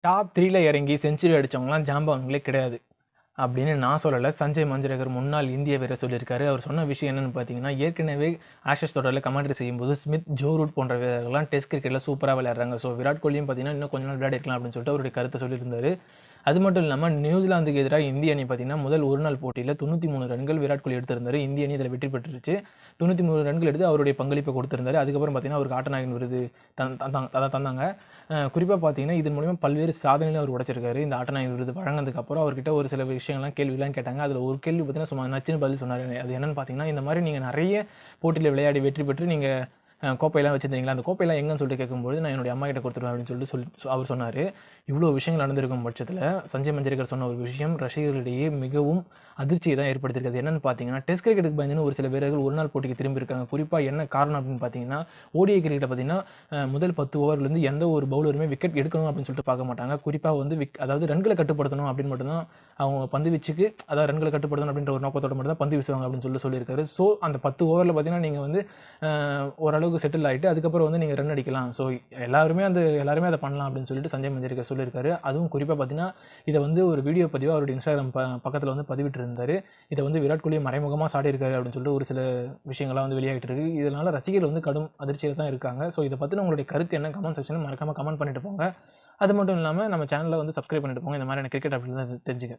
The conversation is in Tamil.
டாப் 3ல இறங்கி செஞ்சுரி அடிச்சவங்கலாம் ஜாம்பவான்களே கிடையாது அப்படின்னு நான் சொல்லலை. சஞ்சய் மஞ்சுரேகர் முன்னாள் இந்திய வீரர் சொல்லியிருக்காரு. அவர் சொன்ன விஷயம் என்னென்னு பார்த்தீங்கன்னா, ஏற்கனவே ஆஷஸ் தொடரில் கமெண்ட்ரி செய்யும்போது ஸ்மித், ஜோ ரூட் போன்ற வீரர்கள்லாம் டெஸ்ட் கிரிக்கெட்டில் சூப்பராக விளையாடுறாங்க. ஸோ விராட் கோலியும் பார்த்தீங்கன்னா இன்னும் கொஞ்ச நாள் விளையாடிருக்கலாம் அப்படின்னு சொல்லிட்டு அவருடைய கருத்தை சொல்லியிருந்தார். அது மட்டும் இல்லாமல் நியூசிலாந்துக்கு எதிராக இந்திய அணி பார்த்தீங்கன்னா முதல் ஒரு நாள் போட்டியில் 93 ரன்கள் விராட் கோலி எடுத்திருந்தார். இந்திய அணி இதில் வெற்றி பெற்றுருச்சு. 93 ரன்கள் எடுத்து அவருடைய பங்களிப்பை கொடுத்திருந்தார். அதுக்கப்புறம் பார்த்தீங்கன்னா அவருக்கு ஆட்டநாயகன் விருது தந்தாங்க. குறிப்பாக பார்த்தீங்கன்னா இதன் மூலிமா பல்வேறு சாதனைகளை அவர் உடைச்சிருக்காரு. இந்த ஆட்டநாயகன் விருது வழங்கினதுக்கப்புறம் அவர்கிட்ட ஒரு சில விஷயங்கள்லாம் கேள்விலாம் கேட்டாங்க. அதில் ஒரு கேள்வி பார்த்தீங்கன்னா சும்மா நச்சுன்னு பதில் சொன்னார். அது என்னென்னு பார்த்தீங்கன்னா, இந்த மாதிரி நீங்கள் நிறைய போட்டியில் விளையாடி வெற்றி பெற்று நீங்கள் கோப்பையெல்லாம் வச்சுருந்தீங்களா, அந்த கோப்பையெல்லாம் எங்கன்னு சொல்லிட்டு கேட்கும்போது நான் என்னுடைய அம்மா கிட்ட கொடுத்துருவேன் அப்படின்னு சொல்லிட்டு அவர் சொன்னார். இவ்வளோ விஷயங்கள் நடந்திருக்கும் பட்சத்தில் சஞ்சய் மஞ்சுரேகர் சொன்ன ஒரு விஷயம் ரசிகர்களிடையே மிகவும் அதிர்ச்சியை தான் ஏற்படுத்தியிருக்காது. என்னென்னு பார்த்தீங்கன்னா, டெஸ்ட் கிரிக்கெட்டுக்கு பயந்துன்னு ஒரு சில வீரர்கள் ஒரு நாள் போட்டிக்கு திரும்பி இருக்காங்க. குறிப்பாக என்ன காரணம் அப்படின்னு பார்த்தீங்கன்னா, ஓடிஐ கிரிக்கெட்டை பார்த்தீங்கன்னா முதல் 10 ஓவர்லேருந்து எந்த ஒரு பவுலருமே விக்கெட் எடுக்கணும் அப்படின்னு சொல்லிட்டு பார்க்க மாட்டாங்க. குறிப்பாக வந்து அதாவது ரன்களை கட்டுப்படுத்தணும் அப்படின்னு மட்டும்தான் அவங்க பந்து வீச்சுக்கு, அதாவது ரன்களை கட்டுப்படுத்தணும் அப்படின்ற ஒரு நோக்கத்தோட மட்டும் தான் பந்து வீசுவாங்க அப்படின்னு சொல்லியிருக்காரு. ஸோ அந்த 10 ஓவரில் பார்த்தீங்கன்னா நீங்கள் வந்து ஓரளவுக்கு செட்டில் ஆகிட்டு அதுக்கப்புறம் வந்து நீங்கள் ரன் அடிக்கலாம். ஸோ எல்லாருமே அதை பண்ணலாம் அப்படின்னு சொல்லிட்டு சஞ்சய் மஞ்சுரேகர் சொல்லியிருக்காரு. அதுவும் குறிப்பாக பார்த்தீங்கன்னா இதை வந்து ஒரு வீடியோ பதிவாக அவருடைய இன்ஸ்டாகிராம் பக்கத்தில் வந்து பதிவிட்டிருந்தார். இதை வந்து விராட் கோலி மறைமுகமாக சாடியிருக்காரு அப்படின்னு சொல்லிட்டு ஒரு சில விஷயங்கள்லாம் வந்து வெளியாகிட்டு இருக்கு. இதனால் ரசிகர்கள் வந்து கடும் அதிர்ச்சியில் தான் இருக்காங்க. ஸோ இதை பற்றின உங்களுடைய கருத்து என்ன கமெண்ட் செக்ஷனில் மறக்காமல் கமெண்ட் பண்ணிட்டு போங்க. அது மட்டும் இல்லாமல் நம்ம சேனலில் வந்து சப்ஸ்கிரைப் பண்ணிட்டு போங்க. இந்த மாதிரியான கிரிக்கெட் அப்படின்னு தெரிஞ்சுக்க.